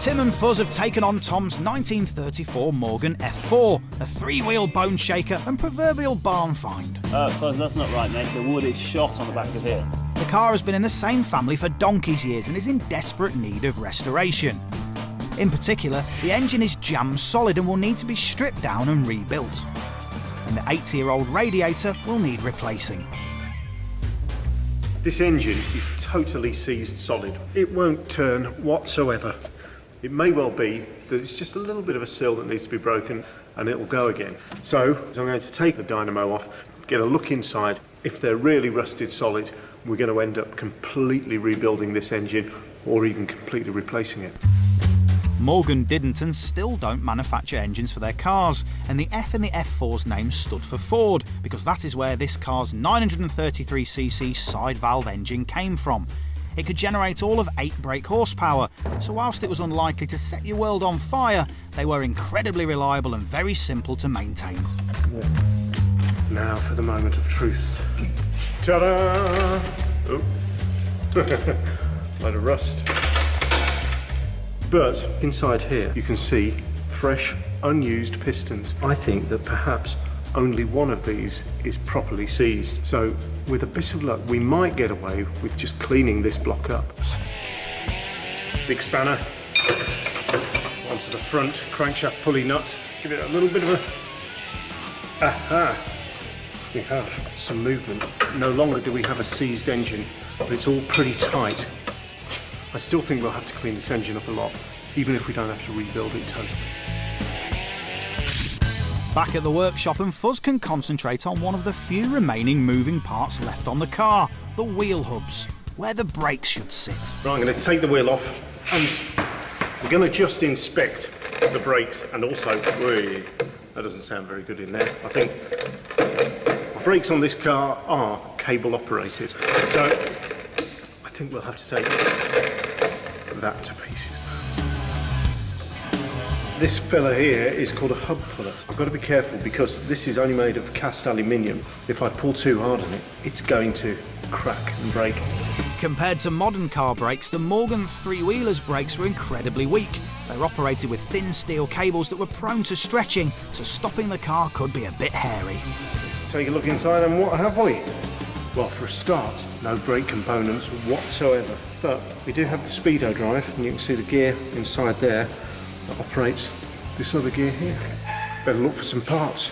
Tim and Fuzz have taken on Tom's 1934 Morgan F4, a three-wheel bone shaker and proverbial barn find. Fuzz, that's not right, mate. The wood is shot on the back of here. The car has been in the same family for donkey's years and is in desperate need of restoration. In particular, the engine is jam solid and will need to be stripped down and rebuilt. And the 80-year-old radiator will need replacing. This engine is totally seized solid. It won't turn whatsoever. It may well be that it's just a little bit of a sill that needs to be broken and it will go again. So I'm going to take the dynamo off, get a look inside. If they're really rusted solid, we're going to end up completely rebuilding this engine or even completely replacing it. Morgan didn't and still don't manufacture engines for their cars, and the F in the F4's name stood for Ford, because that is where this car's 933cc side valve engine came from. It could generate all of 8 brake horsepower, so whilst it was unlikely to set your world on fire, they were incredibly reliable and very simple to maintain. Now for the moment of truth. Ta-da! Oh. Load of rust. But inside here you can see fresh, unused pistons. I think that perhaps only one of these is properly seized. So with a bit of luck, we might get away with just cleaning this block up. Big spanner onto the front crankshaft pulley nut. Give it a little bit of a... Aha! We have some movement. No longer do we have a seized engine, but it's all pretty tight. I still think we'll have to clean this engine up a lot, even if we don't have to rebuild it totally. Back at the workshop, and Fuzz can concentrate on one of the few remaining moving parts left on the car, the wheel hubs, where the brakes should sit. Right, I'm going to take the wheel off, and we're going to just inspect the brakes, and also, that doesn't sound very good in there. I think the brakes on this car are cable operated, so I think we'll have to take that to pieces. This fella here is called a hub puller. I've got to be careful because this is only made of cast aluminium. If I pull too hard on it, it's going to crack and break. Compared to modern car brakes, the Morgan three-wheeler's brakes were incredibly weak. They were operated with thin steel cables that were prone to stretching, so stopping the car could be a bit hairy. Let's take a look inside, and what have we? Well, for a start, no brake components whatsoever. But we do have the speedo drive, and you can see the gear inside there that operates this other gear here. Better look for some parts.